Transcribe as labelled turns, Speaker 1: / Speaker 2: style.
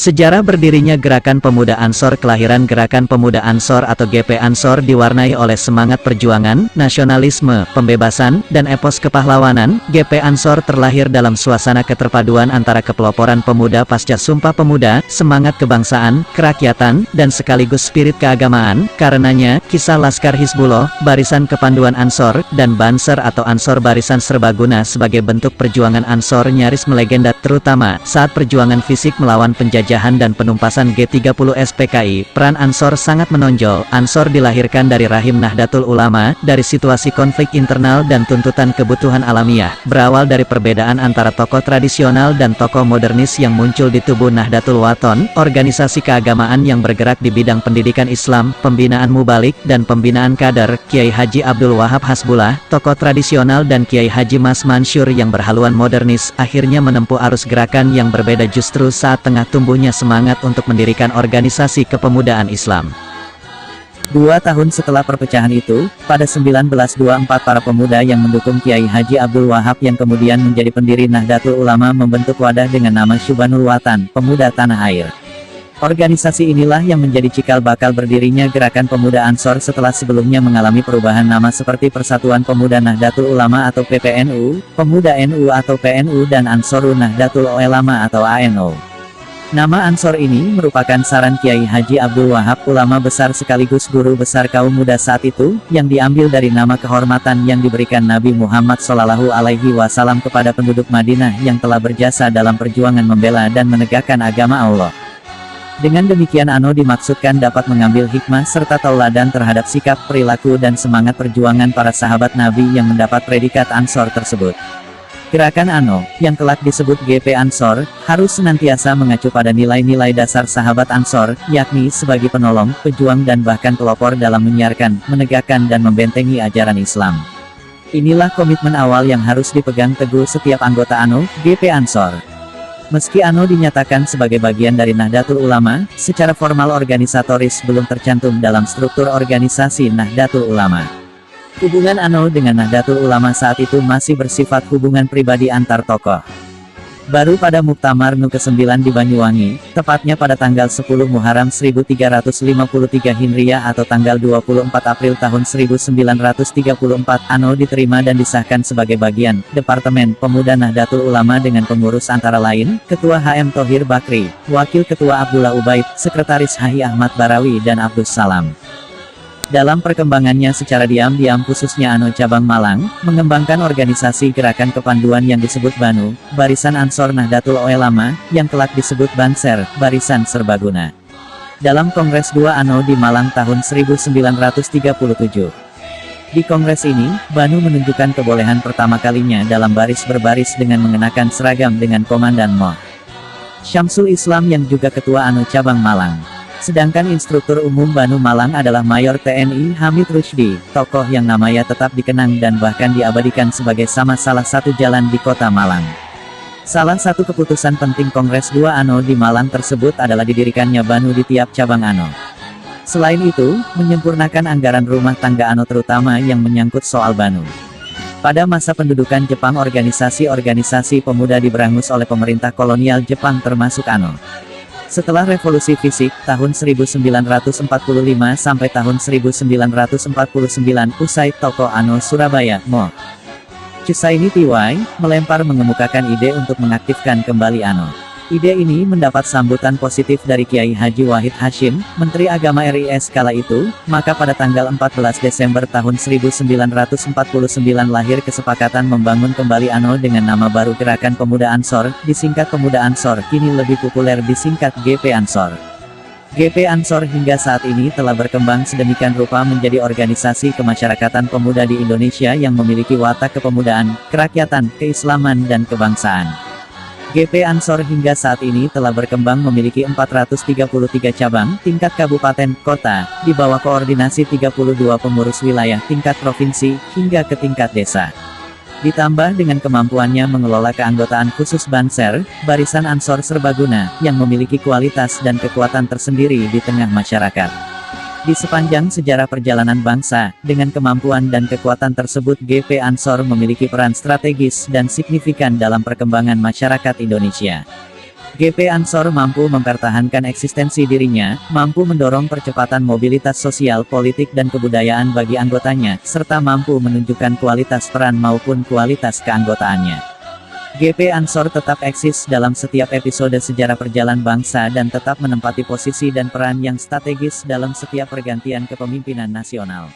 Speaker 1: Sejarah berdirinya Gerakan Pemuda Ansor. Kelahiran Gerakan Pemuda Ansor atau GP Ansor diwarnai oleh semangat perjuangan, nasionalisme, pembebasan, dan epos kepahlawanan. GP Ansor terlahir dalam suasana keterpaduan antara kepeloporan pemuda pasca Sumpah Pemuda, semangat kebangsaan, kerakyatan, dan sekaligus spirit keagamaan. Karenanya, kisah Laskar Hizbullah, Barisan Kepanduan Ansor, dan Banser atau Ansor Barisan Serbaguna sebagai bentuk perjuangan Ansor nyaris melegenda, terutama saat perjuangan fisik melawan penjajahan dan penumpasan G30 SPKI. Peran Ansor sangat menonjol. Ansor dilahirkan dari rahim Nahdlatul Ulama, dari situasi konflik internal dan tuntutan kebutuhan alamiah. Berawal dari perbedaan antara tokoh tradisional dan tokoh modernis yang muncul di tubuh Nahdlatul Wathon, organisasi keagamaan yang bergerak di bidang pendidikan Islam, pembinaan mubalik, dan pembinaan kader. Kiai Haji Abdul Wahab Hasbullah, tokoh tradisional, dan Kiai Haji Mas Mansur yang berhaluan modernis, akhirnya menempuh arus gerakan yang berbeda justru saat tengah tumbuhnya semangat untuk mendirikan organisasi kepemudaan Islam. 2 tahun setelah perpecahan itu, pada 1924 para pemuda yang mendukung Kiai Haji Abdul Wahab yang kemudian menjadi pendiri Nahdlatul Ulama membentuk wadah dengan nama Syubanul Watan, Pemuda Tanah Air. Organisasi inilah yang menjadi cikal bakal berdirinya Gerakan Pemuda Ansor setelah sebelumnya mengalami perubahan nama seperti Persatuan Pemuda Nahdlatul Ulama atau PPNU, Pemuda NU atau PNU, dan Ansarun Nahdlatul Ulama atau ANO. Nama Ansor ini merupakan saran Kiai Haji Abdul Wahab, ulama besar sekaligus guru besar kaum muda saat itu, yang diambil dari nama kehormatan yang diberikan Nabi Muhammad SAW kepada penduduk Madinah yang telah berjasa dalam perjuangan membela dan menegakkan agama Allah. Dengan demikian ANO dimaksudkan dapat mengambil hikmah serta tauladan terhadap sikap, perilaku, dan semangat perjuangan para sahabat Nabi yang mendapat predikat Ansor tersebut. Gerakan ANO, yang kelak disebut GP Ansor, harus senantiasa mengacu pada nilai-nilai dasar sahabat Ansor, yakni sebagai penolong, pejuang, dan bahkan pelopor dalam menyiarkan, menegakkan, dan membentengi ajaran Islam. Inilah komitmen awal yang harus dipegang teguh setiap anggota ANO, GP Ansor. Meski ANO dinyatakan sebagai bagian dari Nahdlatul Ulama, secara formal organisatoris belum tercantum dalam struktur organisasi Nahdlatul Ulama. Hubungan ANO dengan Nahdlatul Ulama saat itu masih bersifat hubungan pribadi antar tokoh. Baru pada Muktamar Nu ke-9 di Banyuwangi, tepatnya pada tanggal 10 Muharram 1353 Hijriah atau tanggal 24 April tahun 1934, ANO diterima dan disahkan sebagai bagian Departemen Pemuda Nahdlatul Ulama dengan pengurus antara lain, Ketua HM Thohir Bakri, Wakil Ketua Abdullah Ubaid, Sekretaris Hahi Ahmad Barawi, dan Abdus Salam. Dalam perkembangannya secara diam-diam khususnya ANO Cabang Malang, mengembangkan organisasi gerakan kepanduan yang disebut BANU, Barisan Ansor Nahdlatul Ulama, yang kelak disebut Banser, Barisan Serbaguna. Dalam Kongres 2 ANO di Malang tahun 1937. Di kongres ini, BANU menunjukkan kebolehan pertama kalinya dalam baris berbaris dengan mengenakan seragam dengan Komandan Moh Syamsul Islam yang juga Ketua ANO Cabang Malang. Sedangkan instruktur umum BANU Malang adalah Mayor TNI Hamid Rushdi, tokoh yang namanya tetap dikenang dan bahkan diabadikan sebagai salah satu jalan di kota Malang. Salah satu keputusan penting Kongres 2 ANO di Malang tersebut adalah didirikannya BANU di tiap cabang ANO. Selain itu, menyempurnakan anggaran rumah tangga ANO terutama yang menyangkut soal BANU. Pada masa pendudukan Jepang, organisasi-organisasi pemuda diberangus oleh pemerintah kolonial Jepang termasuk ANO. Setelah revolusi fisik, tahun 1945 sampai tahun 1949, usai tokoh ANO Surabaya, Moh Cusaini Tiwai, mengemukakan ide untuk mengaktifkan kembali ANO. Ide ini mendapat sambutan positif dari Kiai Haji Wahid Hashim, Menteri Agama RIS kala itu, maka pada tanggal 14 Desember tahun 1949 lahir kesepakatan membangun kembali ANO dengan nama baru Gerakan Pemuda Ansor, disingkat Pemuda Ansor, kini lebih populer disingkat GP Ansor. GP Ansor hingga saat ini telah berkembang sedemikian rupa menjadi organisasi kemasyarakatan pemuda di Indonesia yang memiliki watak kepemudaan, kerakyatan, keislaman, dan kebangsaan. GP Ansor hingga saat ini telah berkembang memiliki 433 cabang, tingkat kabupaten, kota, di bawah koordinasi 32 pengurus wilayah tingkat provinsi, hingga ke tingkat desa. Ditambah dengan kemampuannya mengelola keanggotaan khusus Banser, Barisan Ansor Serbaguna, yang memiliki kualitas dan kekuatan tersendiri di tengah masyarakat. Di sepanjang sejarah perjalanan bangsa, dengan kemampuan dan kekuatan tersebut GP Ansor memiliki peran strategis dan signifikan dalam perkembangan masyarakat Indonesia. GP Ansor mampu mempertahankan eksistensi dirinya, mampu mendorong percepatan mobilitas sosial, politik dan kebudayaan bagi anggotanya, serta mampu menunjukkan kualitas peran maupun kualitas keanggotaannya. GP Ansor tetap eksis dalam setiap episode sejarah perjalanan bangsa dan tetap menempati posisi dan peran yang strategis dalam setiap pergantian kepemimpinan nasional.